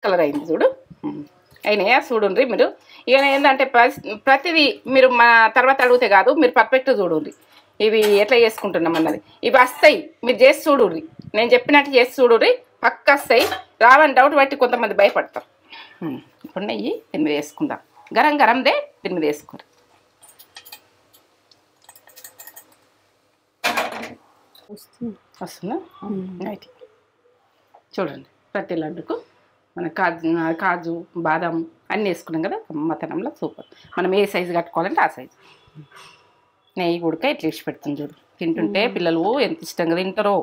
Colour అయింది చూడు. అయినాయా చూడండి మీరు. ఇక ఏంటంటే ప్రతిదీ మీరు మా తర్వాత అడిగితే కాదు, మీరు పర్ఫెక్ట్ చూడండి ఇవి ఎట్లా చేసుకుంటున్నాం అన్నది. ఇవి వస్తాయి, మీరు చేసి చూడుర్రి, నేను చెప్పినట్టు చేసి చూడుర్రి, పక్క వస్తాయి. రావని డౌట్ బట్టి కొంతమంది భయపడతారు. ఇప్పుడు నెయ్యి దీని మీద వేసుకుందాం, గరం గరందే దీని మీద వేసుకోరు. వస్తుందా? రైట్. చూడండి ప్రతి లడ్డుకు మన కాజు బాదం అన్నీ వేసుకున్నాం కదా, మటనంలో సూపర్. మనం ఏ సైజు కట్టుకోవాలంటే ఆ సైజు. నెయ్యి ఉడక ఇట్లా ఇచ్చి పెడుతుంది చూడు. తింటుంటే పిల్లలు ఎంత ఇష్టంగా తింటారో,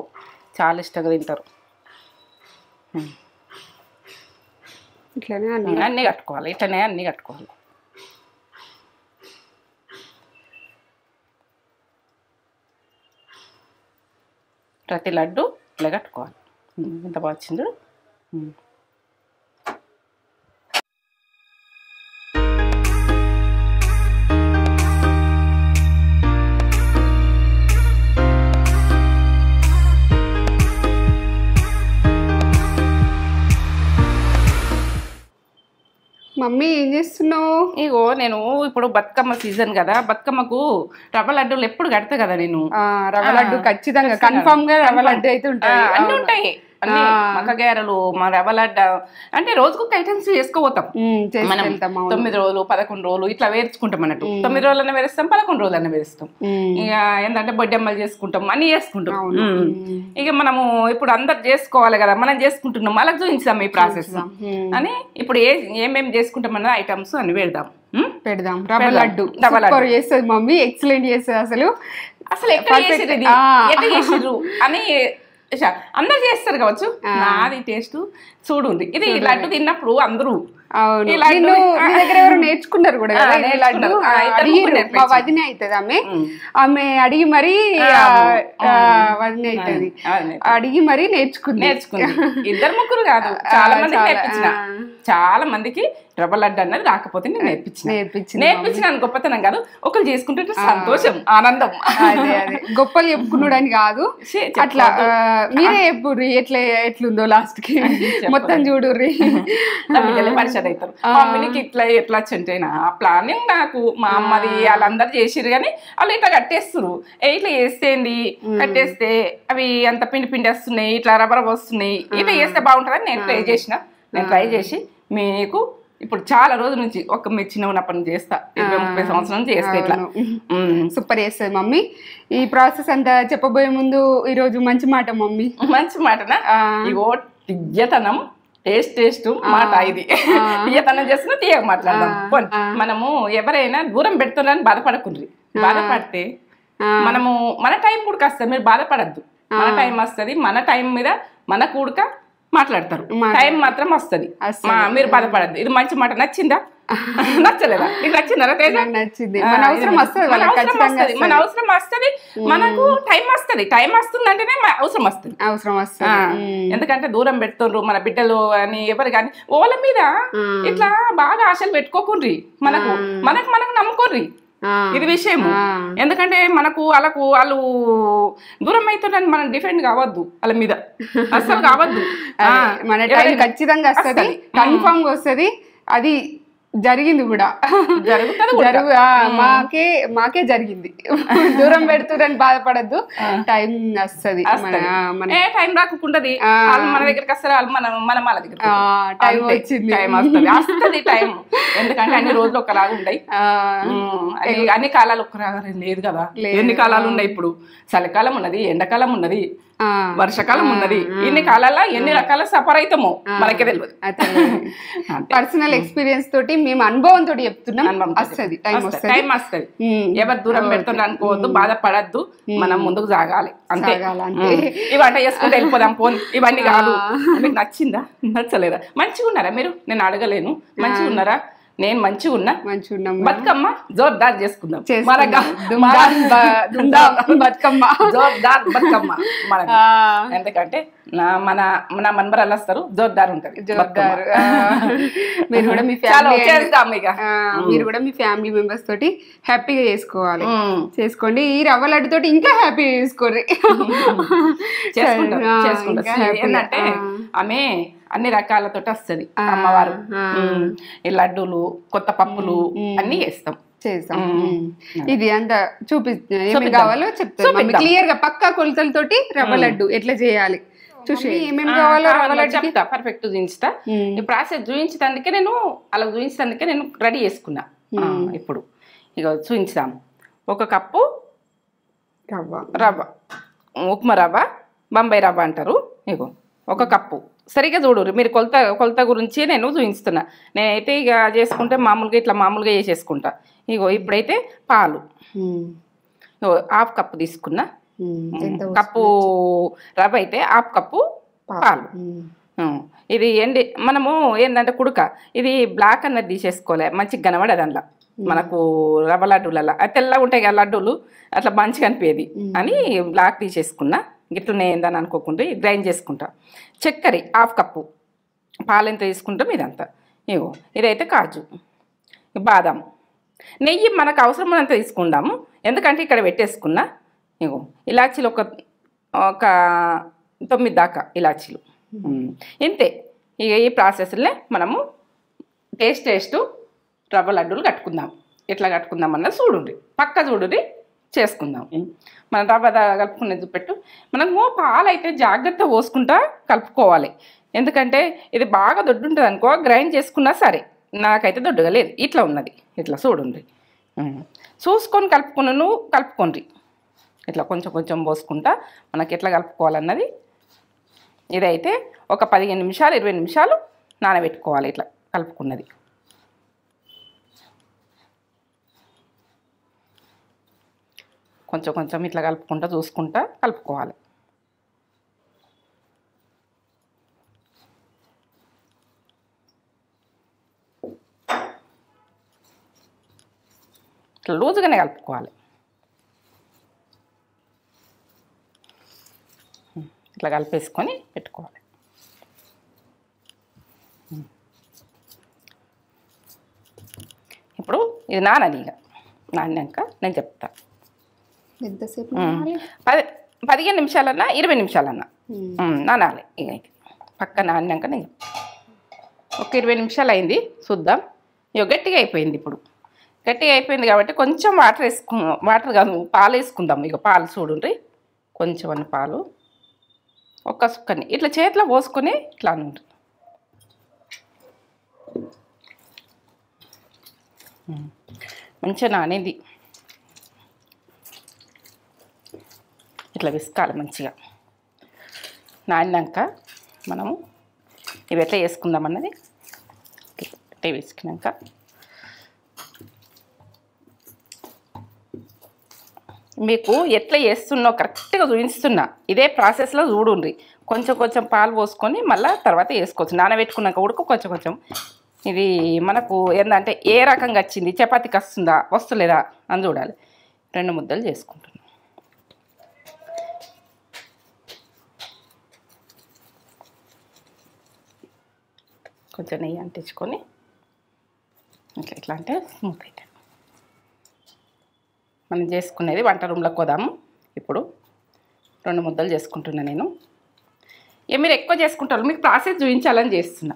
చాలా ఇష్టంగా తింటారు. ఇట్లనే అన్నీ కట్టుకోవాలి, ఇట్లనే అన్నీ కట్టుకోవాలి. ప్రతి లడ్డు ఇట్లా కట్టుకోవాలి. ఎంత బాగా వచ్చింది. మమ్మీ ఏం చేస్తున్నావు? ఇగో నేను ఇప్పుడు బతుకమ్మ సీజన్ కదా, బతుకమ్మకు రవ్వ లడ్డూలు ఎప్పుడు కడతా కదా నేను. రవ్వ లడ్డు ఖచ్చితంగా కన్ఫర్మ్ గా రవ్వ లడ్డు అయితే ఉంటాయి, అన్నీ ఉంటాయి. అన్ని మక్క గారెలు, మా రవ్వ లడ్డ అంటే రోజుకొక ఐటమ్స్ వేసుకోపోతాం మనం. 9 రోజులు 11 రోజులు ఇట్లా వేర్చుకుంటాం అన్నట్టు. 9 రోజులన్నా వేస్తాం, 11 రోజులన్నా వేస్తాం. ఇక ఏంటంటే బొడ్డమ్మలు చేసుకుంటాం, అన్ని చేసుకుంటాం. ఇక మనము ఇప్పుడు అందరు చేసుకోవాలి కదా, మనం చేసుకుంటున్నాం, వాళ్ళకి చూపించాం ఈ ప్రాసెస్ అని. ఇప్పుడు ఏమేమి చేసుకుంటాం అన్న ఐటమ్స్ అన్ని పెడదాం. రవ్వ లడ్డు చేస్తుంది మమ్మీ, ఎక్సలెంట్ చేస్తుంది. అసలు ఎక్కడ చేసిర్రు ఇది, ఎట్లా చేసిర్రు అని అందరు చేస్తారు కావచ్చు. నాది టేస్ట్ చూడు, ఇది లడ్డు తిన్నప్పుడు అందరూ దగ్గర ఎవరు నేర్చుకున్నారు కూడా కదా. మా వదిన అవుతుంది, ఆమె అడిగి మరీ వదిన అవుతుంది, అడిగి మరీ నేర్చుకుంది. ఇద్దరు ముగ్గురు కాదు, చాలా మందికి నేర్పించిన. చాలా మందికి రవ్వ లడ్డు అన్నది రాకపోతే నేను నేర్పించిన గొప్పతనం కాదు, ఒకరు చేసుకుంటే సంతోషం, ఆనందం. గొప్పలు చెప్పుకున్నాడని కాదు, అట్లా మీరే చెప్పుర్రి ఎట్లుందో లాస్ట్ కి మొత్తం చూడుర్రి. పరిచయం అవుతారు. మమ్మీకి ఇట్లా ఎట్లా వచ్చింటేనా ప్లానింగ్ నాకు మా అమ్మది వాళ్ళందరూ చేసిరు కానీ వాళ్ళు ఇట్లా కట్టేస్తారు. ఇట్లా వేస్తేంది కట్టేస్తే అవి అంత పిండి పిండి వస్తున్నాయి, ఇట్లా రబ్బర్ వస్తున్నాయి, ఇట్లా చేస్తే బాగుంటుందని నేను ట్రై చేసిన. నేను ట్రై చేసి మీకు ఇప్పుడు చాలా రోజుల నుంచి ఒక మెచ్చిన ఉన్నప్పటి నుంచి చేస్తా, 20-30 సంవత్సరాల నుంచి చేస్తా. ఇట్లా సూపర్ చేస్తుంది మమ్మీ. ఈ ప్రాసెస్ అంతా చెప్పబోయే ముందు ఈరోజు మంచి మాట మమ్మీ. మంచి మాటనా? ఇగో తియ్యతనం టేస్ట్ మాట ఇది. తీయతనం చేస్తున్నా తీయక మాట్లాడదాం. మనము ఎవరైనా దూరం పెడుతున్నారని బాధపడకుండ్రి. బాధపడితే మనము మన టైం కూడా వస్తుంది, మీరు బాధపడద్దు. మన టైం వస్తుంది, మన టైం మీద మన కూడక మాట్లాడతారు, టైం మాత్రం వస్తుంది. మీరు బాధపడద్దు. ఇది మంచి మాట. నచ్చిందా? నచ్చలేదా? నీకు నచ్చిందా? నచ్చింది. మన అవసరం వస్తుంది, మన అవసరం వస్తుంది, మనకు టైం వస్తుంది. టైం వస్తుంది అంటేనే అవసరం వస్తుంది. ఎందుకంటే దూరం పెడుతుండ్రు మన బిడ్డలు అని ఎవరు కానీ వాళ్ళ మీద ఇట్లా బాగా ఆశలు పెట్టుకోకుండ్రి. మనకు నమ్ముకోర్రి, ఇది విషయం. ఎందుకంటే వాళ్ళు దూరం అవుతుందని మనం డిఫెండ్ కావద్దు, వాళ్ళ మీద అస్సలు కావద్దు. మన టైం ఖచ్చితంగా వస్తుంది, కన్ఫర్మ్ గా వస్తుంది. అది జరిగింది కూడా, మాకే జరిగింది. దూరం పెడుతుందని బాధపడద్దు, టైం వస్తుంది. టైం రాకుంటది, మన దగ్గరికి వస్తారు, మనం వాళ్ళ దగ్గర టైం వచ్చింది, వస్తుంది టైం. ఎందుకంటే అన్ని రోజులు ఒకలాగా ఉంటాయి, అన్ని కాలాలు ఒకలాగా లేదు కదా. ఎన్ని కాలాలు ఉన్నాయి ఇప్పుడు? చలికాలం ఉన్నది, ఎండాకాలం ఉన్నది, వర్షాకాలం ఉన్నది. ఇన్ని కాలాల ఎన్ని రకాల సఫర్ అవుతామో మనకే తెలియదు. పర్సనల్ ఎక్స్పీరియన్స్ తోటి మేము అనుభవంతో చెప్తున్నాం. టైం వస్తుంది. ఎవరు దూరం పెడుతున్నారు అనుకోవద్దు, బాధపడద్దు, మనం ముందుకు సాగాలి అంతే. ఇవంట చేసుకుంటే వెళ్ళిపోదాం పోన్, ఇవన్నీ కాదు. మీకు నచ్చిందా నచ్చలేదా? మంచిగా ఉన్నారా మీరు? నేను అడగలేను. మంచిగా ఉన్నారా? నేను మంచిగా ఉన్నా. బతుకమ్మ జోర్దార్ చేసుకుందాం, బతుకమ్మ జోర్దార్ బతుకమ్మ మనకి. ఎందుకంటే మన మనబరాలు వస్తారు, జోర్దార్ ఉంటది. మీరు కూడా మీ ఫ్యామిలీ మెంబర్స్ తోటి హ్యాపీగా చేసుకోండి. ఈ రవ్వ లడ్డు తోటి ఇంకా హ్యాపీగా చేసుకోండి. చేసుకుంటాం. ఏంటంటే ఆమె అన్ని రకాలతో వస్తుంది అమ్మవారు. ఈ లడ్డూలు, కొత్త పప్పులు అన్ని చేస్తాం. ఇది అంతా ఏమి కావాలో చెప్తాను క్లియర్ గా పక్కా కొలతలతోటి రవ్వ లడ్డు ఎట్లా చేయాలి చూసి ఏమేమి కావాలో రవ్వ లడ్డు చెప్తా, పర్ఫెక్ట్ చూపించుతా. ఈ ప్రాసెస్ చూపించడానికే నేను అలా చూపించడానికే నేను రెడీ చేసుకున్నా. ఇప్పుడు ఇక చూపించుదాం. 1 కప్పు రవ్వ, ఉప్మా రవ్వ, బొంబాయి రవ్వ అంటారు. ఇగో 1 కప్పు. సరిగ్గా చూడు, మీరు కొలత గురించి నేను చూపిస్తున్నా. నేనైతే ఇక చేసుకుంటే మామూలుగా చేసేసుకుంటా. ఇగో ఇప్పుడైతే పాలు 1/2 కప్పు తీసుకున్నా. కప్పు రవ్వ అయితే 1/2 కప్పు పాలు. ఇది మనము ఏంటంటే కుడుక ఇది బ్లాక్ అన్నది తీసేసుకోలే, మంచిగా కనబడదు అందులో మనకు రవ్వ లడ్డూలలో. అది తెల్లగా ఉంటాయి కదా లడ్డూలు, అట్లా మంచిగా అనిపించేది అని బ్లాక్ తీసేసుకున్నా. గిట్లనే ఏందని అనుకోకుండా గ్రైండ్ చేసుకుంటా. చక్కెర 1/2 కప్పు, పాలు ఎంత తీసుకుంటాం ఇదంతా. ఇగో ఇదైతే కాజు, బాదం, నెయ్యి మనకు అవసరమైనంత తీసుకుందాము, ఎందుకంటే ఇక్కడ పెట్టేసుకున్నా. ఇగో ఇలాచీలు ఒక 9 దాకా ఇలాచీలు. ఇంతే. ఇక ఈ ప్రాసెస్లో మనము టేస్ట్ రవ్వ లడ్డూలు కట్టుకుందాం. ఎట్లా కట్టుకుందాం అన్నది చూడండి, పక్క చూడండి, చేసుకుందాం. మనం రవ్వ కలుపుకునేది చూపెట్టు. మనము పాలు అయితే జాగ్రత్త పోసుకుంటా కలుపుకోవాలి, ఎందుకంటే ఇది బాగా దొడ్డు ఉంటుంది అనుకో, గ్రైండ్ చేసుకున్నా సరే. నాకైతే దొడ్డుగా లేదు, ఇట్లా ఉన్నది. ఇట్లా చూడండి, చూసుకొని కలుపుకోండి. ఇట్లా కొంచెం పోసుకుంటా మనకి ఎట్లా కలుపుకోవాలన్నది. ఇదైతే ఒక 15 నిమిషాలు 20 నిమిషాలు నానబెట్టుకోవాలి. ఇట్లా కలుపుకున్నది కొంచెం ఇట్లా కలుపుకుంటా చూసుకుంటా కలుపుకోవాలి. ఇట్లా లూజుగానే కలుపుకోవాలి. ఇట్లా కలిపేసుకొని పెట్టుకోవాలి. ఇప్పుడు ఇది నాననిగా నానాక నేను చెప్తా. ఎంతసేపు 15 నిమిషాలన్నా 20 నిమిషాలన్నా నానాలి. ఇక పక్క నానాక నేను ఒక 20 నిమిషాలు అయింది, చూద్దాం. ఇక గట్టిగా అయిపోయింది. ఇప్పుడు గట్టిగా అయిపోయింది కాబట్టి కొంచెం వాటర్ కాదు పాలు వేసుకుందాం. ఇక పాలు చూడండి, కొంచెం అన్న పాలు, ఒక్క సుక్కని ఇట్లా చేతిలో పోసుకొని ఇట్లా అనుండ్రి. మంచిగా నానేది ఇట్లా విసుకాలి మంచిగా. నానినాక మనము ఇవి ఎట్లా వేసుకుందాం అన్నది ఇట్లా వేసుకున్నాక మీకు ఎట్లా చేస్తున్నా కరెక్ట్గా చూపిస్తున్నా. ఇదే ప్రాసెస్లో చూడండి. కొంచెం పాలు పోసుకొని మళ్ళీ తర్వాత వేసుకోవచ్చు. నానబెట్టుకున్నాక ఉడక కొంచెం. ఇది మనకు ఏంటంటే ఏ రకంగా వచ్చింది, చపాతీకి వస్తలేదా అని చూడాలి. 2 ముద్దలు చేసుకుంటున్నాను. కొంచెం నెయ్యి అంటించుకొని ఇట్లా అంటే స్మూత్ అయితే మనం చేసుకునేది వంట రూమ్లోకి పోదాము. ఇప్పుడు 2 ముద్దలు చేసుకుంటున్నాను నేను. మీరు ఎక్కువ చేసుకుంటారు, మీకు ప్రాసెస్ చూపించాలని చేస్తున్నా.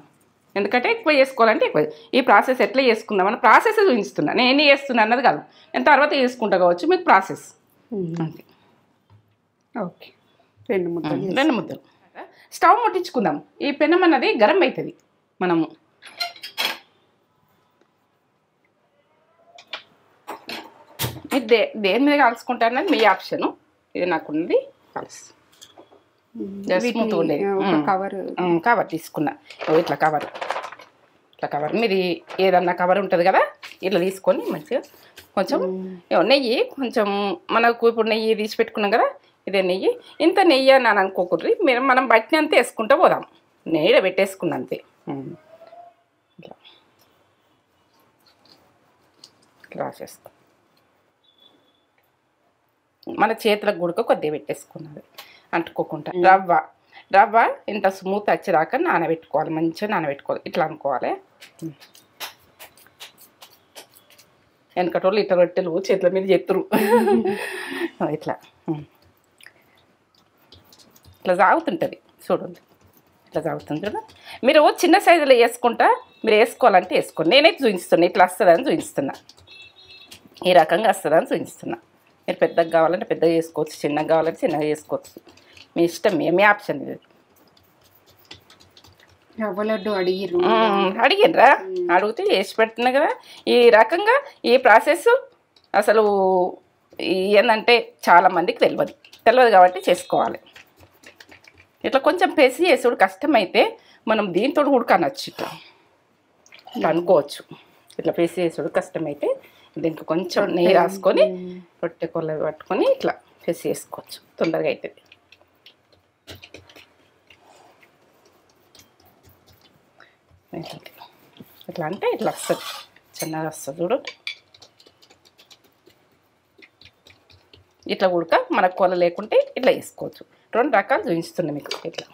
ఎందుకంటే ఎక్కువ చేసుకోవాలంటే ఎక్కువ. ఈ ప్రాసెస్ ఎట్లా చేసుకుందామని ప్రాసెస్ చూపిస్తున్నా. నేను ఎన్ని చేస్తున్నా అన్నది కాదు, నేను తర్వాత చేసుకుంటా కావచ్చు. మీకు ప్రాసెస్ అంతే. ఓకే, 2 ముద్దలు. స్టవ్ ముట్టించుకుందాం. ఈ పెనం అన్నది గరం అవుతుంది. మనము మీరు దేని మీద కాల్చుకుంటారన్నది మీ ఆప్షను. ఇది నాకున్నది కలుసు స్మూత్ ఉండేది. కవర్ తీసుకున్నా. ఇట్లా కవర్ మీది ఏదన్నా కవర్ ఉంటుంది కదా, ఇట్లా తీసుకొని మంచిగా కొంచెం నెయ్యి, కొంచెం మనకు ఇప్పుడు నెయ్యి తీసి పెట్టుకున్నాం కదా, ఇదే నెయ్యి. ఇంత నెయ్యి అని అనుకోకూడదు, మనం బట్టినంత వేసుకుంటూ పోదాం. నెయ్యి పెట్టేసుకున్నా అంతే. ఇట్లా రాసేస్తాం. మన చేతులకు గుడక కొద్దిగా పెట్టేసుకున్నది అంటుకోకుండా. రవ్వ ఇంత స్మూత్ వచ్చేదాకా నానబెట్టుకోవాలి. మంచిగా నానబెట్టుకోవాలి. ఇట్లా అనుకోవాలి. వెనకటోళ్ళు ఇట్లా రొట్టెలు చేతుల మీద చెత్తురు. ఇట్లా సాగుతుంటుంది చూడండి. ఇట్లా తాగుతుంది కదా. మీరు చిన్న సైజులో వేసుకుంటా, మీరు వేసుకోవాలంటే వేసుకోండి. నేనైతే చూపిస్తున్నా, ఇట్లా వస్తుందని చూపిస్తున్నా, ఈ రకంగా వస్తుందని చూపిస్తున్నా. మీరు పెద్దగా కావాలంటే పెద్దగా చేసుకోవచ్చు, చిన్నగా కావాలంటే చిన్నగా చేసుకోవచ్చు, మీ ఇష్టం, మీ ఆప్షన్ ఇది. రవ్వ లడ్డు అడిగినరా, అడిగితే చేసి పెడుతున్నా కదా. ఈ రకంగా ఈ ప్రాసెస్ అసలు ఏంటంటే చాలామందికి తెలియదు కాబట్టి చేసుకోవాలి. ఇట్లా కొంచెం పెసి చేసుడు కష్టమైతే మనం దీంతో కూడా అనొచ్చు, ఇట్లా అనుకోవచ్చు. ఇట్లా పెసి చేసుడు కష్టమైతే దీనికి కొంచెం నెయ్యి రాసుకొని రొట్టె కొల్ల పట్టుకొని ఇట్లా పెసి చేసుకోవచ్చు, తొందరగా అవుతుంది. ఇట్లా అంటే ఇట్లా వస్తుంది, చిన్నగా వస్తుంది చూడండి. ఇట్లా ఉడక మనకు కొల లేకుంటే ఇట్లా వేసుకోవచ్చు. 2 రకాలు చూపిస్తున్నా మీకు. ఇట్లా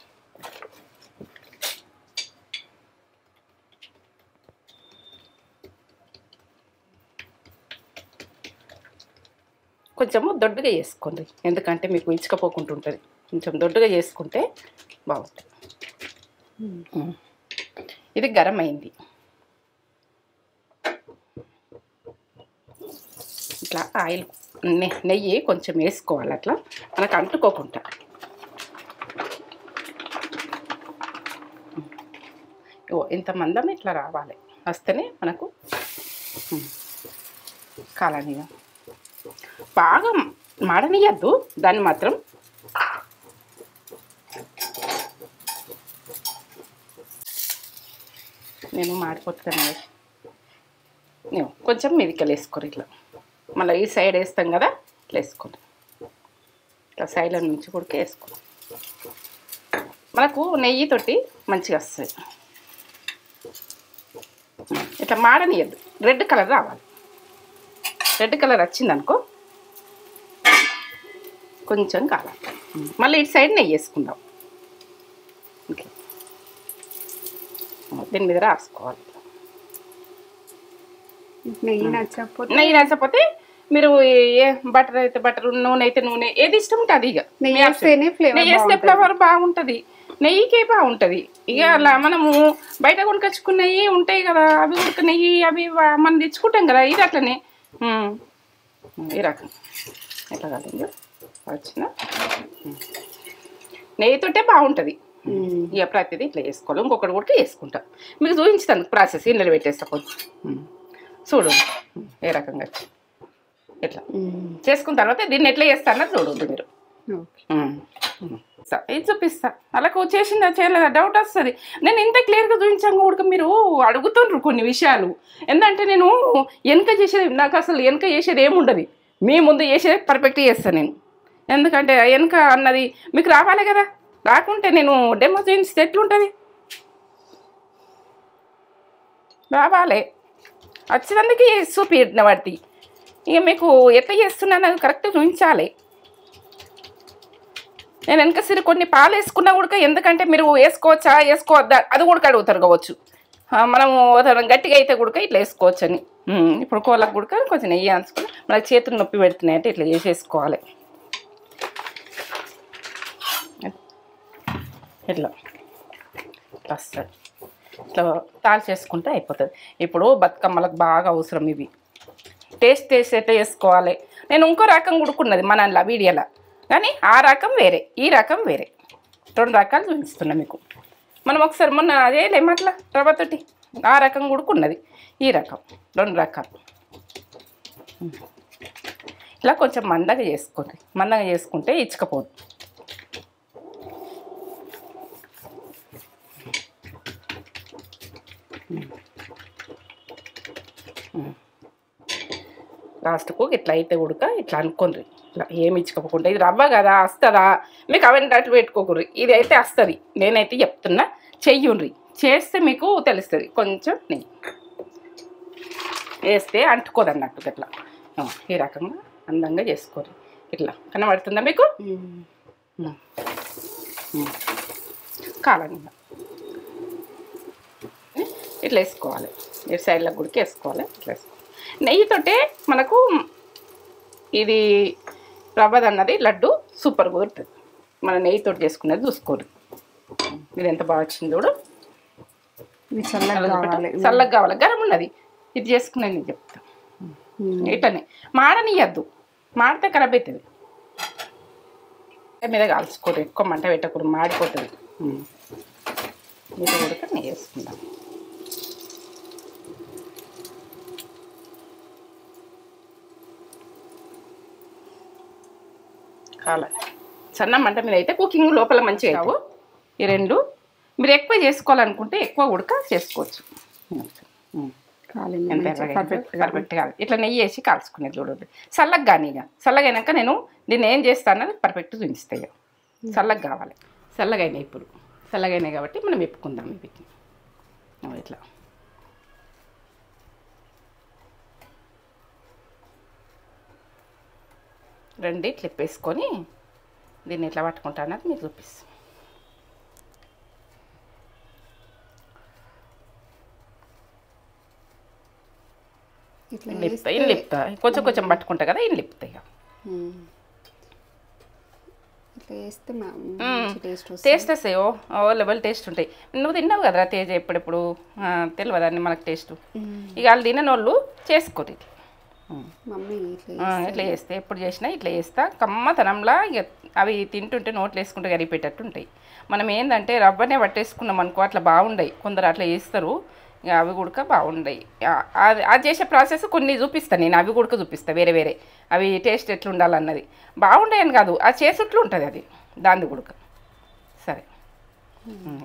కొంచెము దొడ్డుగా చేసుకోండి, ఎందుకంటే మీకు ఇచ్చుకపోకుంటుంటుంది. కొంచెం దొడ్డుగా చేసుకుంటే బాగుంటుంది. ఇది గరం అయింది. ఇట్లా ఆయిల్ నెయ్యి కొంచెం వేసుకోవాలి, అట్లా మనకు అంటుకోకుండా. ఇంత మందం ఇట్లా రావాలి, వస్తేనే మనకు కాలనీయ. బాగా మాడనియద్దు దాన్ని మాత్రం. నేను మాడిపోతాను. నేను కొంచెం మిదికలు వేసుకోరు, ఇట్లా మళ్ళీ ఈ సైడ్ వేస్తాం కదా, ఇట్లా వేసుకోండి. ఇట్లా సైడ్ల నుంచి కూడా వేసుకోండి. మనకు నెయ్యితోటి మంచిగా వస్తుంది. ఇట్లా మాడనియద్దు, రెడ్ కలర్ రావాలి. రెడ్ కలర్ వచ్చిందనుకో కొంచెం కావాలి. మళ్ళీ ఇటు సైడ్ నెయ్యి వేసుకుందాం. ఇట్లా దీని మీద రాసుకోవాలి. నెయ్యి నచ్చకపోతే మీరు బటర్ అయితే బటర్, నూనె అయితే నూనె, ఏది ఇష్టం ఉంటుంది అది. ఇక నెయ్యి వేస్తే ఫ్లేవర్ బాగుంటుంది, నెయ్యికే బాగుంటుంది. ఇక అలా మనము బయట కొనుకొచ్చుకున్నవి ఉంటాయి కదా, అవి ఉడక నెయ్యి అవి మనం తెచ్చుకుంటాం కదా. ఇది అట్లనే ఈ రకం ఎట్లా కాదు వచ్చిన నెయ్యితోటే బాగుంటుంది. ఇక ప్రతిదీ ఇట్లా వేసుకోవాలి. ఇంకొకటి కూడా వేసుకుంటా, మీకు చూపించుతాను ప్రాసెస్. ఇన్నెలు పెట్టేస్తా కొంచెం చూడు ఏ రకంగా ఎట్లా చేసుకున్న తర్వాత దీన్ని ఎట్లా చేస్తానో చూడొద్దు మీరు. ఇది చూపిస్తా. అలా చేసిందా చేయలేదా డౌట్ వస్తుంది. నేను ఇంత క్లియర్గా చూపించాను కూడా మీరు అడుగుతుండ్రు కొన్ని విషయాలు. ఎందుకంటే నేను వెనక చేసేది, నాకు అసలు వెనక చేసేది ఏముండదు, మీ ముందు చేసేది పర్ఫెక్ట్గా చేస్తాను నేను. ఎందుకంటే వెనక అన్నది మీకు రావాలి కదా, రాకుంటే నేను డెమో చూపిస్తే ఎట్లుంటుంది? రావాలి, వచ్చేందుకు చూపించిన వాటి. ఇక మీకు ఎట్లా చేస్తున్నాను కరెక్ట్గా చూపించాలి. నేను వెనక సరే కొన్ని పాలు వేసుకున్నా కూడా, ఎందుకంటే మీరు వేసుకోవచ్చా వేసుకోవద్దా అది కూడా అడుగుతారు కావచ్చు. మనము గట్టిగా అయితే కూడా ఇట్లా వేసుకోవచ్చు అని. ఇప్పుడు కోళ్ళకు కూడా కొంచెం నెయ్యి అంచుకొని మనకు చేతులు నొప్పి పెడుతున్నాయి అంటే ఇట్లా చేసేసుకోవాలి. ఇట్లా వస్తుంది, ఇట్లా తాళి చేసుకుంటే అయిపోతుంది. ఇప్పుడు బతుకమ్మలకు బాగా అవసరం ఇవి. టేస్ట్ ఎట్లా చేసుకోవాలి. నేను ఇంకో రకం ఉడుకున్నది మన వీడియోలో, కానీ ఆ రకం వేరే, ఈ రకం వేరే. 2 రకాలు చూపిస్తున్నా మీకు. మనం ఒకసారి మొన్న అదే లేమట్లా రవ్వతోటి ఆ రకం ఉడుకున్నది, ఈ రకం 2 రకాలు. ఇలా కొంచెం మందగా చేసుకోండి, మందగా చేసుకుంటే ఇచ్చకపోదు. లాస్ట్కు ఇట్లా అయితే ఉడక ఇట్లా అనుకోండి. ఇట్లా ఏమి ఇచ్చుకోకుండా, ఇది రవ్వ కదా వస్తుందా మీకు అవన్నీ అటు పెట్టుకోకూడదు. ఇది అయితే వస్తుంది, నేనైతే చెప్తున్నా చెయ్యుండ్రి, చేస్తే మీకు తెలుస్తుంది. కొంచెం నెయ్యి వేస్తే అంటుకోదు అన్నట్టు. ఇట్లా ఈ రకంగా అందంగా చేసుకోరు. ఇట్లా కనబడుతుందా మీకు? కాలంగా ఇట్లా వేసుకోవాలి, ఇటు సైడ్లో గుడికి వేసుకోవాలి. ఇట్లా వేసుకోవాలి. నెయ్యితోటే మనకు ఇది రవ్వదన్నది లడ్డు సూపర్ కుదురుతుంది. మన నెయ్యితో చేసుకునేది చూసుకోరు. మీరు ఎంత బాగా వచ్చింది చూడు. ఇది చల్లగా కావాలి, చల్లగా కావాలి, గరం ఉన్నది. ఇది చేసుకునేది నేను చెప్తాను. ఇట్లనే మాడనియద్దు, మాడితే ఖరాబ్ అవుతుంది. మీద కాల్చుకోరు, ఎక్కువ మంట పెట్టకూడదు, మాడిపోతుంది. ఇది కూడా నెయ్యి వేసుకుందాం. కావాలి సన్న మంట మీద అయితే కుకింగ్ లోపల మంచిగా కావు. ఈ రెండు మీరు ఎక్కువ చేసుకోవాలనుకుంటే ఎక్కువ ఉడక చేసుకోవచ్చు. పర్ఫెక్ట్ కాదు. ఇట్లా నెయ్యి వేసి కాల్చుకునేది చూడండి. చల్లగా కానీ ఇక చల్లగా అయినాక నేను దీన్ని ఏం చేస్తాను అన్నది పర్ఫెక్ట్ చూపిస్తాయి. చల్లగా కావాలి. చల్లగా అయినాయి ఇప్పుడు, చల్లగా అయినాయి కాబట్టి మనం వెప్పుకుందాం. ఇవి ఇట్లా రెండు క్లిప్ వేసుకొని దీన్ని ఎట్లా పట్టుకుంటా అన్నది మీకు చూపిస్తాను. లిప్తా కొంచెం కొంచెం పట్టుకుంటా కదా, ఇన్ని లిప్తాయి. టేస్ట్ వస్తాయి, ఓ లెవెల్ టేస్ట్ ఉంటాయి. నువ్వు తిన్నావు కదరా తేజ ఎప్పుడెప్పుడు, తెలియదండి మనకు టేస్ట్. ఇక వాళ్ళు తినని వాళ్ళు చేసుకోరు. ఇట్లా చేస్తే ఎప్పుడు చేసినా ఇట్లా చేస్తా కమ్మతనంలా. ఇక అవి తింటుంటే నోట్లు వేసుకుంటే గరిపెట్టేటట్టు ఉంటాయి. మనం ఏంటంటే రవ్వనే పట్టేసుకున్నాం అనుకో అట్లా బాగుండయి. కొందరు అట్లా చేస్తారు, ఇక అవి కూడా బాగుండయి. అది చేసే ప్రాసెస్ కొన్ని చూపిస్తాను నేను, అవి కూడా చూపిస్తాను వేరే వేరే. అవి టేస్ట్ ఎట్లా ఉండాలన్నది బాగుండయి అని కాదు, అది చేసేట్లు ఉంటుంది అది దాని కూడా. సరే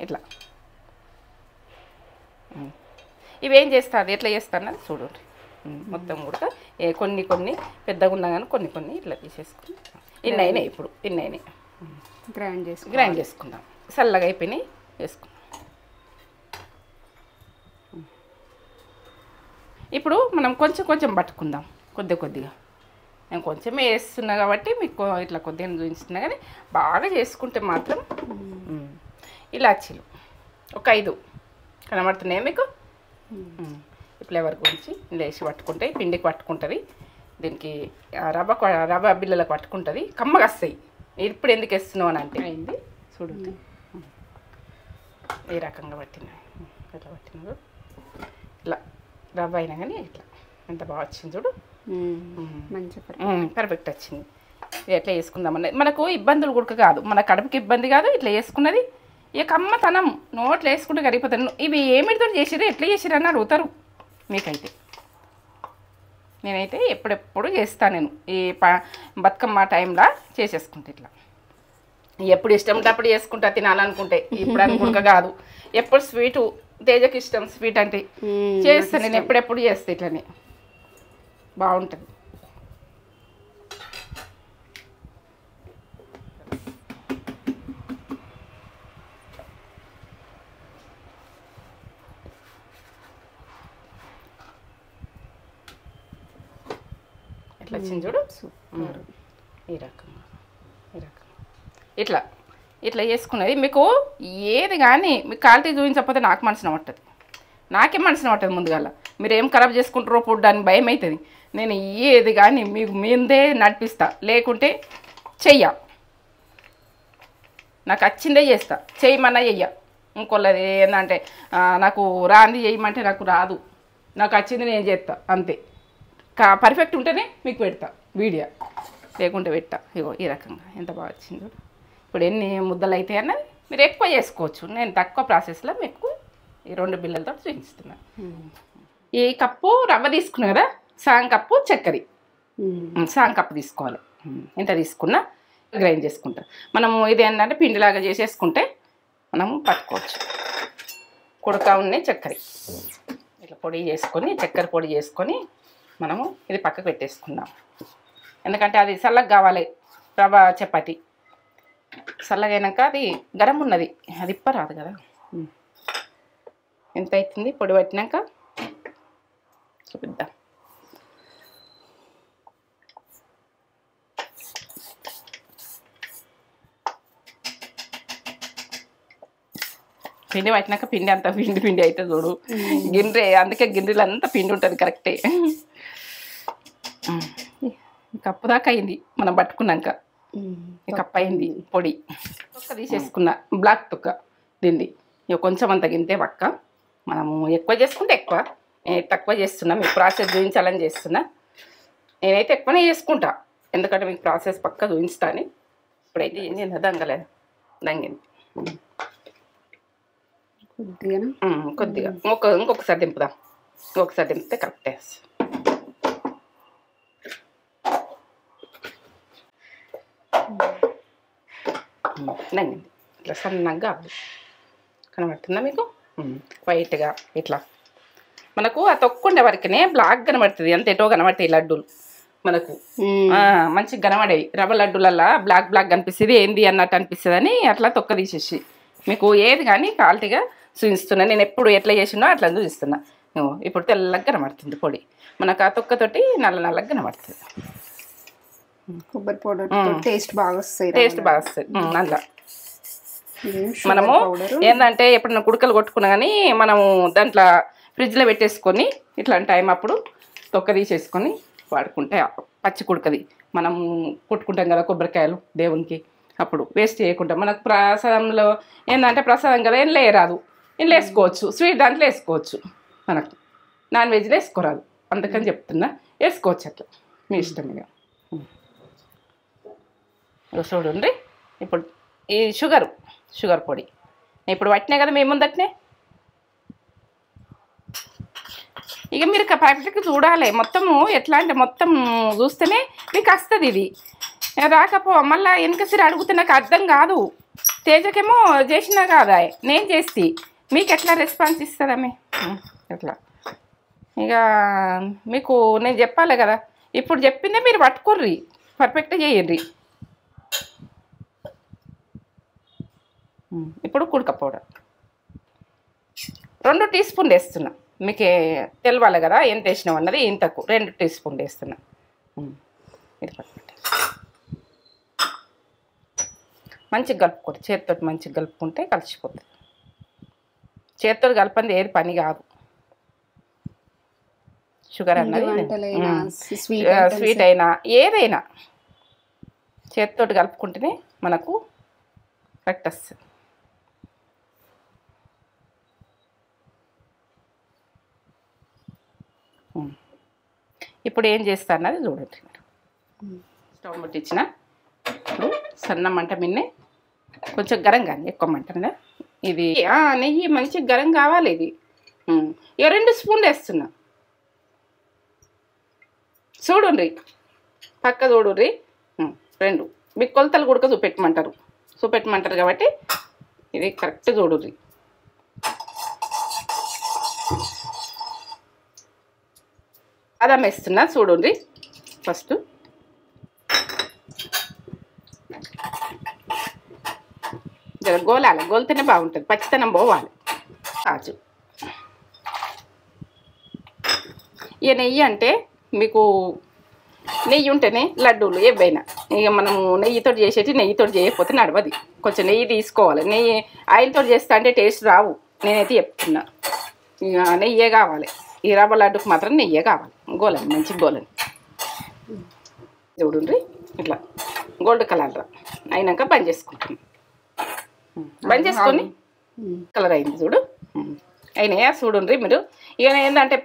ఇట్లా ఇవేం చేస్తారు ఎట్లా చేస్తారు అన్నది చూడండి. మొత్తం కూడా కొన్ని కొన్ని పెద్దగా ఉన్నా కానీ కొన్ని కొన్ని ఇట్లా తీసేసుకుని ఇన్ని అయినాయి. ఇప్పుడు ఇన్ని అయినాయి, గ్రైండ్ చేసుకుందాం. చల్లగా అయిపోయినాయి వేసుకుందాం. ఇప్పుడు మనం కొంచెం కొంచెం పట్టుకుందాం, కొద్ది కొద్దిగా. నేను కొంచెమే వేస్తున్నా కాబట్టి మీకు ఇట్లా కొద్దిగా చూపిస్తున్నా. కానీ బాగా చేసుకుంటే మాత్రం ఇలాచీలు ఒక 5 కనబడుతున్నాయి మీకు. ఫ్లేవర్ గురించి లేచి పట్టుకుంటాయి, పిండికి పట్టుకుంటుంది, దీనికి రవ్వ బిళ్ళలకు పట్టుకుంటుంది, కమ్మగా వస్తాయి. ఇప్పుడు ఎందుకు వేస్తున్నావు అని అంటే అయింది చూడండి. ఏ రకంగా పట్టినా ఎట్లా పట్టినారు, ఇట్లా రవ్వ అయినా కానీ ఇట్లా ఎంత బాగా వచ్చింది చూడు. పర్ఫెక్ట్ వచ్చింది. ఎట్లా వేసుకుందామన్నది మనకు ఇబ్బందులు కూడా కాదు, మన కడుపుకి ఇబ్బంది కాదు. ఇట్లా వేసుకున్నది ఇక కమ్మతనం, నోట్లు వేసుకుంటే కరిగిపోతాను. ఇవి ఏమిటితో చేసిరు ఎట్లా చేసిరు అని అడుగుతారు మీకైతే. నేనైతే ఎప్పుడెప్పుడు చేస్తాను. నేను ఈ బతుకమ్మ టైంలో చేసేసుకుంటా ఇట్లా. ఎప్పుడు ఇష్టం ఉంటే అప్పుడు చేసుకుంటా తినాలనుకుంటే. ఇప్పుడు అనుకుంటా కాదు, ఎప్పుడు స్వీటు తేజకి ఇష్టం స్వీట్ అంటే చేస్తాను నేను. ఎప్పుడెప్పుడు చేస్తా ఇట్లనే బాగుంటుంది. ఇట్లా వచ్చింది చూడు. ఈ రకంగా ఇట్లా ఇట్లా చేసుకున్నది. మీకు ఏది కానీ మీకు క్వాలిటీ చూపించకపోతే నాకు మనసున పట్టదు, నాకేం మనసున పట్టదు. ముందుగాల మీరు ఏం ఖరాబ్ చేసుకుంటారో ఫుడ్ అని భయం అవుతుంది. నేను ఏది కానీ మీకు మీదే నడిపిస్తా, లేకుంటే చెయ్య. నాకు వచ్చిందే చేస్తా, చెయ్యమన్నా చెయ్య. ఇంకోళ్ళది ఏంటంటే నాకు రాంది చేయమంటే నాకు రాదు, నాకు వచ్చింది నేను చేస్తా అంతే. పర్ఫెక్ట్ ఉంటేనే మీకు పెడతా వీడియో, లేకుంటే పెట్టా. ఇగో ఈ రకంగా ఎంత బాగా వచ్చిందో. ఇప్పుడు ఎన్ని ముద్దలు అవుతాయి అన్నది మీరు ఎక్కువ చేసుకోవచ్చు. నేను తక్కువ ప్రాసెస్లో మీకు ఈ 2 బిళ్ళలతో చూపిస్తున్నాను. ఈ కప్పు రవ్వ తీసుకున్నా కదా, సగం కప్పు చక్కెర, సగం కప్పు తీసుకోవాలి. ఎంత తీసుకున్నా గ్రైండ్ చేసుకుంటాం. మనము ఇది ఏంటంటే పిండిలాగా చేసేసుకుంటే మనము పట్టుకోవచ్చు. కుడక ఉన్న చక్కెర ఇట్లా పొడి చేసుకొని, చక్కెర పొడి చేసుకొని మనము ఇది పక్కకు పెట్టేసుకుందాం. ఎందుకంటే అది చల్లగా కావాలి. రవ్వ చపాతి చల్లగా అయినాక అది గరం ఉన్నది, అది ఇప్పరాదు కదా. ఎంత అవుతుంది పొడి పట్టినాక చూపిద్దాం. పిండి పట్టినాక పిండి అంతా పిండి అయితే చూడు గిన్నె. అందుకే గిన్నెలు అంతా పిండి ఉంటుంది కరెక్టే. కప్పు దాకా అయింది మనం పట్టుకున్నాక. కప్పు అయింది పొడి. తొక్క తీసేసుకున్నా, బ్లాక్ తొక్క. దీన్ని ఇక కొంచెం అంత గింతే పక్క. మనము ఎక్కువ చేసుకుంటే ఎక్కువ, నేను తక్కువ చేస్తున్నా, మీకు ప్రాసెస్ చూపించాలని చేస్తున్నా. నేనైతే ఎక్కువనే చేసుకుంటా, ఎందుకంటే మీకు ప్రాసెస్ పక్క చూపిస్తా అని. ఇప్పుడైతే ఏంటి దంగలేదు, దంగింది కొద్దిగా. ఇంకొకసారి దింపుదాం, ఇంకొకసారి దింపితే కరెక్టే. దంగింది ఇట్లా సన్నగా కావాలి, కనబడుతుందా మీకు? వైట్గా ఇట్లా మనకు ఆ తొక్కుండే వరకునే బ్లాక్ కనబడుతుంది, అంత ఎటో కనబడతాయి లడ్డూలు మనకు. మంచిగా కనబడేవి రవ్వ లడ్డూలల్లా బ్లాక్ బ్లాక్ కనిపిస్తుంది, ఏంది అన్నట్టు అనిపిస్తుంది అని అట్లా తొక్క తీసేసి మీకు ఏది కానీ క్వాలిటీగా చూపిస్తున్నా. నేను ఎప్పుడు ఎట్లా చేసినో అట్లా చూపిస్తున్నా. ఇప్పుడు తెల్లగా కనబడుతుంది పొడి, మనకు ఆ తొక్కతోటి నల్ల నల్లగా కనబడుతుంది. కొబ్బరి పౌడర్ టేస్ట్ బాగా వస్తుంది, టేస్ట్ బాగా వస్తుంది. అందులో మనము ఏంటంటే ఎప్పుడైనా కుడకలు కొట్టుకున్నా కానీ మనము దాంట్లో ఫ్రిడ్జ్లో పెట్టేసుకొని ఇట్లాంటి టైం అప్పుడు తొక్క తీసేసుకొని వాడుకుంటే, పచ్చి కుడకది మనం కొట్టుకుంటాం కదా కొబ్బరికాయలు దేవునికి, అప్పుడు వేస్ట్ చేయకుండా మనకు ప్రసాదంలో ఏంటంటే ప్రసాదం కదా ఇంట్లో వేయరాదు, ఇంట్లో వేసుకోవచ్చు, స్వీట్ దాంట్లో వేసుకోవచ్చు, మనకు నాన్ వెజ్లో వేసుకోరాదు, అందుకని చెప్తున్నా. వేసుకోవచ్చు అట్లా మీ ఇష్టం. ఇక చూడండి ఇప్పుడు ఈ షుగర్ పొడి ఇప్పుడు పట్టినాయి కదా మేము ముందట్నే. ఇక మీరు పక్కకి చూడాలి మొత్తము, ఎట్లా అంటే మొత్తం చూస్తేనే మీకు వస్తుంది. ఇది మళ్ళీ వెనకసిరి అడిగితే నాకు అర్థం కాదు. తేజకేమో చేసినా కాదా, నేను చేస్తే మీకు ఎట్లా రెస్పాన్స్ ఇస్తుందమ్మే ఎట్లా. ఇక మీకు నేను చెప్పాలి కదా, ఇప్పుడు చెప్పిందే మీరు పట్టుకోర్రి, పర్ఫెక్ట్గా చేయండి. ఇప్పుడు కుడక పౌడర్ 2 టీ స్పూన్లు వేస్తున్నా, మీకు తెలవాలి కదా ఎంత వేసినాం అన్నది. ఇంతకు 2 టీ స్పూన్లు వేస్తున్నా. ఇది పట్టుకుంటే మంచిగా కలుపుకోండి, చేతితో మంచిగా కలుపుకుంటే కలిసిపోతుంది. చేతితో కలపంది ఏది పని కాదు. షుగర్ అన్నది స్వీట్ అయినా ఏదైనా చేతితో కలుపుకుంటేనే మనకు కరెక్ట్ వస్తుంది. ఇప్పుడు ఏం చేస్తా అన్నది చూడండి. స్టవ్ ముట్టించిన ఇప్పుడు సన్న మంట మిన్నే కొంచెం గరం కానీ ఎక్కువ మంట మీద ఇది నెయ్యి మంచిగా గరం కావాలి. ఇది ఇక 2 స్పూన్లు వేస్తున్నా. చూడుండ్రి పక్క చూడుర్రి, 2 మీకు కొలతలు కూడా చూపెట్టమంటారు కాబట్టి ఇది కరెక్ట్ చూడుర్రి. బాదం వేస్తున్నా చూడండి. ఫస్ట్ గోలాలి, గోలితేనే బాగుంటుంది, పచ్చితనం పోవాలి. కాజు, ఇక నెయ్యి అంటే మీకు నెయ్యి ఉంటేనే లడ్డూలు ఏవైనా. ఇక మనము నెయ్యితో చేసేటి నెయ్యితో చేయకపోతే నడవది, కొంచెం నెయ్యి తీసుకోవాలి. నెయ్యి ఆయిల్తో చేస్తా అంటే టేస్ట్ రావు, నేనైతే చెప్తున్నా. ఇక నెయ్యే కావాలి, ఈ రవ్వ లడ్డుకు మాత్రం నెయ్యే కావాలి. గోలని మంచి గోలని చూడండి, ఇట్లా గోల్డ్ కలర్ అయినాక బంద్ చేసుకుంటాం. బంద్ చేసుకొని కలర్ అయింది చూడు, అయినాయా చూడండి మీరు. ఇక ఏంటంటే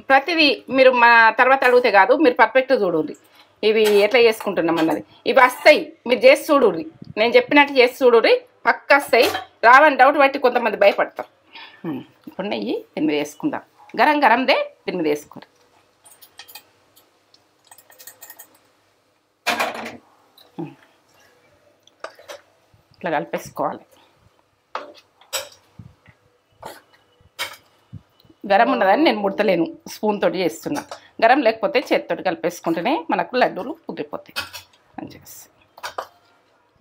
ప్రతిదీ మీరు మా తర్వాత అడిగితే కాదు, మీరు పర్ఫెక్ట్గా చూడండి ఇవి ఎట్లా చేసుకుంటున్నాం అన్నది. ఇవి వస్తాయి, మీరు చేసి చూడుర్రి, నేను చెప్పినట్టు చేసి చూడుర్రి, పక్క వస్తాయి. రావని డౌట్ బట్టి కొంతమంది భయపడతారు. ఇప్పుడు నెయ్యి దీని మీద వేసుకుందాం, గరం గరందే దీని మీద వేసుకోరు. ఇట్లా కలిపేసుకోవాలి. గరం ఉన్నదని నేను ముడతలేను, స్పూన్ తోటి చేస్తున్నా. గరం లేకపోతే చేతితోటి కలిపేసుకుంటేనే మనకు లడ్డూలు కుదిరిపోతాయి.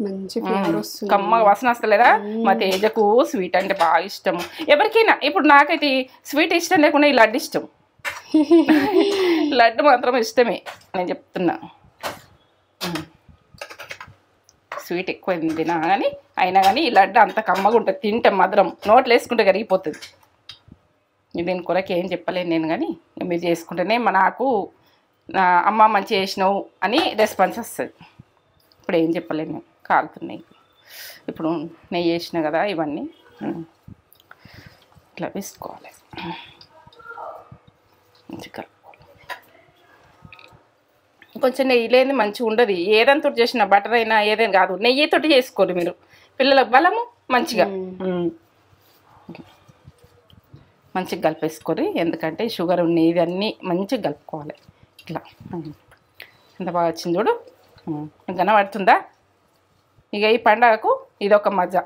మంచి ఫ్లేవర్ వస్తుంది, కమ్మ వాసన వస్తలేదా? మా తేజకు స్వీట్ అంటే బాగా ఇష్టం. ఎవరికైనా ఇప్పుడు నాకైతే స్వీట్ ఇష్టం లేకుండా ఈ లడ్డు ఇష్టం. లడ్డు మాత్రం ఇష్టమే, నేను చెప్తున్నా. స్వీట్ ఎక్కువ తినా కానీ అయినా కానీ ఈ లడ్డు అంత కమ్మగా ఉంటుంది, తింటే మధురం, నోట్లు వేసుకుంటే కరిగిపోతుంది. దీని కొరకు ఏం చెప్పలేను నేను, కానీ మీరు చేసుకుంటేనే నాకు అమ్మ మంచి చేసినావు అని రెస్పాన్స్ వస్తుంది. ఇప్పుడు ఏం చెప్పలేను, కాలుతున్నాయి. ఇప్పుడు నెయ్యి వేసిన కదా, ఇవన్నీ ఇట్లా వేసుకోవాలి, మంచిగా కలుపుకోవాలి. కొంచెం నెయ్యి లేని మంచిగా ఉండదు. ఏదంతా చేసిన బటర్ అయినా ఏదైనా కాదు, నెయ్యితోటి చేసుకోరు మీరు, పిల్లలకు బలము మంచిగా. మంచిగా కలిపేసుకోరు, ఎందుకంటే షుగర్ ఉన్నాయి, ఇది అన్నీ మంచిగా కలుపుకోవాలి. ఇట్లా ఎంత బాగా వచ్చింది చూడు, ఇంకా పడుతుందా. ఇక ఈ పండగకు ఇదొక మజా.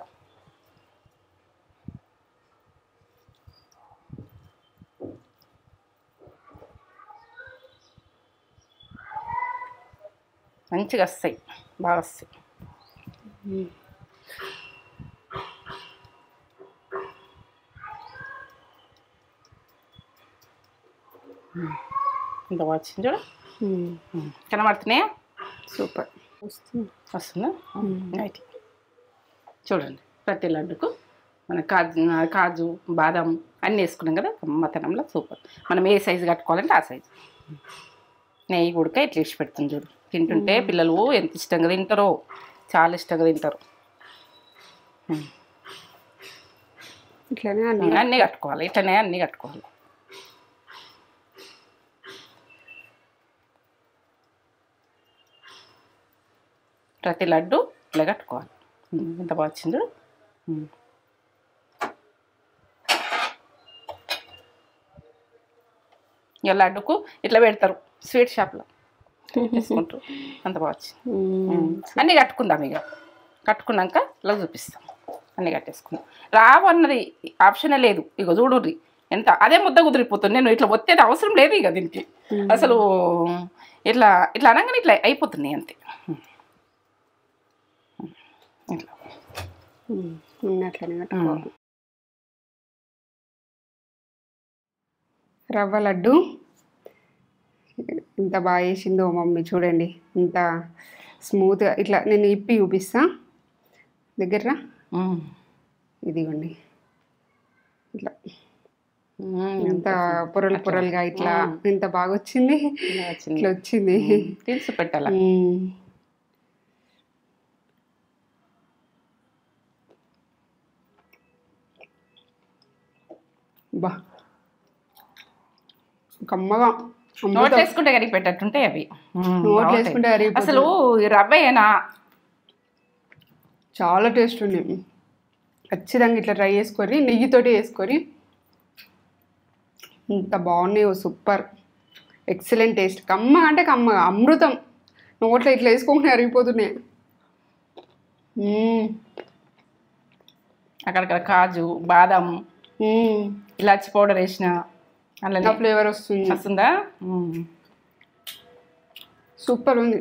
మంచిగా వస్తాయి, బాగా వస్తాయి. ఇంత వచ్చింది చూడు, కనబడుతున్నాయా? సూపర్ వస్తుందా? రైట్. చూడండి, ప్రతి లడ్డుకు మన కాజు బాదం అన్నీ వేసుకున్నాం కదా, మతనంలో సూపర్. మనం ఏ సైజు కట్టుకోవాలంటే ఆ సైజు. నెయ్యి కూడా ఇట్లా ఇచ్చి పెడుతుంది చూడు, తింటుంటే పిల్లలు ఎంత ఇష్టంగా తింటారో, చాలా ఇష్టంగా తింటారు. ఇట్లనే అన్నీ కట్టుకోవాలి, ఇట్లనే అన్నీ కట్టుకోవాలి. ప్రతి లడ్డు ఇట్లా కట్టుకోవాలి. ఎంత బాగా వచ్చింది. ఇక లడ్డుకు ఇట్లా పెడతారు స్వీట్ షాప్లో తీసుకుంటారు. అంత బాగా వచ్చింది. అన్నీ కట్టుకుందాం, ఇక కట్టుకున్నాక ఇలా చూపిస్తాం. అన్నీ కట్టేసుకుందాం. రావు అన్నది ఆప్షనే లేదు. ఇక చూడుర్రి ఎంత అదే ముద్ద కుదిరిపోతుంది. నేను ఇట్లా ఒత్తేది అవసరం లేదు ఇక దీనికి అసలు. ఇట్లా ఇట్లా అనగానే ఇట్లా అయిపోతున్నాయి అంతే. ఇట్లా రవ్వ లడ్డు ఇంత బాగా వేసిందో మమ్మీ, చూడండి ఇంత స్మూత్గా. ఇట్లా నేను ఇప్పి చూపిస్తా, దగ్గర ఇదిగోండి. ఇట్లా ఎంత పొరలు పొరలుగా ఇట్లా ఎంత బాగా వచ్చింది. ఇట్లా వచ్చింది, తీసి పెట్టాలి. బా కమ్మగా, నోట్ వేసుకుంటే కరిగి పెట్టట్టుంటే అవి. నోట్ వేసుకుంటే అసలు రవ్వేనా చాలా టేస్ట్ ఉంది. ఖచ్చితంగా ఇట్లా ట్రై చేసుకొని, నెయ్యితోటి వేసుకొని ఇంత బాగున్నాయో, సూపర్ ఎక్సలెంట్ టేస్ట్. కమ్మ అంటే కమ్మ, అమృతం. నోట్లో ఇట్లా వేసుకోకుండా అరిగిపోతున్నాయి. అక్కడక్కడ కాజు బాదం ఇలాచి పౌడర్ వేసిన అలా ఫ్లేవర్ వస్తుందా? సూపర్ ఉంది.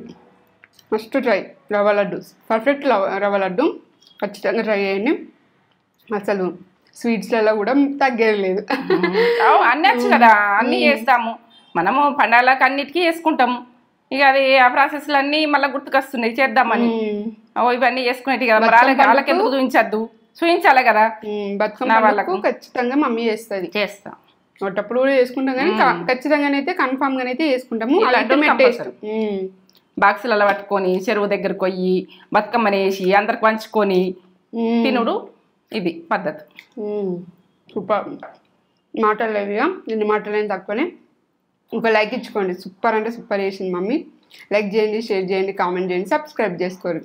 మస్ట్ ట్రై రవ్వ లడ్డు, పర్ఫెక్ట్ రవ్వ లడ్డు. ఖచ్చితంగా ట్రై చేయండి. అసలు స్వీట్స్లలో కూడా తగ్గేది లేదు. అన్నీ వచ్చు కదా, అన్నీ చేస్తాము మనము. పండగలకు అన్నిటికీ వేసుకుంటాము. ఇక అది ఆ ప్రాసెస్లు అన్నీ మళ్ళీ గుర్తుకొస్తున్నాయి చేద్దామని. ఇవన్నీ చేసుకునేవి కదా, వాళ్ళకి ఎందుకు చూపించద్దు, చూపించాలి కదా. బతుకమ్మ వాళ్ళకు ఖచ్చితంగా మమ్మీ చేస్తుంది. చేస్తాం, ఒకటప్పుడు కూడా చేసుకుంటాం, కానీ ఖచ్చితంగానైతే కన్ఫామ్ గానైతే చేసుకుంటాము. బాక్సులలో పట్టుకొని చెరువు దగ్గరకు పోయి బతుకమ్మని వేసి అందరికి పంచుకొని తినుడు, ఇది పద్ధతి. సూపర్. మాటలు లేవిగా, ఇన్ని మాటలు ఏం తక్కువనే. ఒక లైక్ ఇచ్చుకోండి. సూపర్ అంటే సూపర్ చేసింది మమ్మీ. లైక్ చేయండి, షేర్ చేయండి, కామెంట్ చేయండి, సబ్స్క్రైబ్ చేసుకోరు.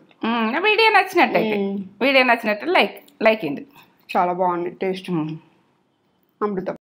వీడియో నచ్చినట్టు లైక్ ఇవ్వండి. చాలా బాగుంది టేస్ట్, అమృతం.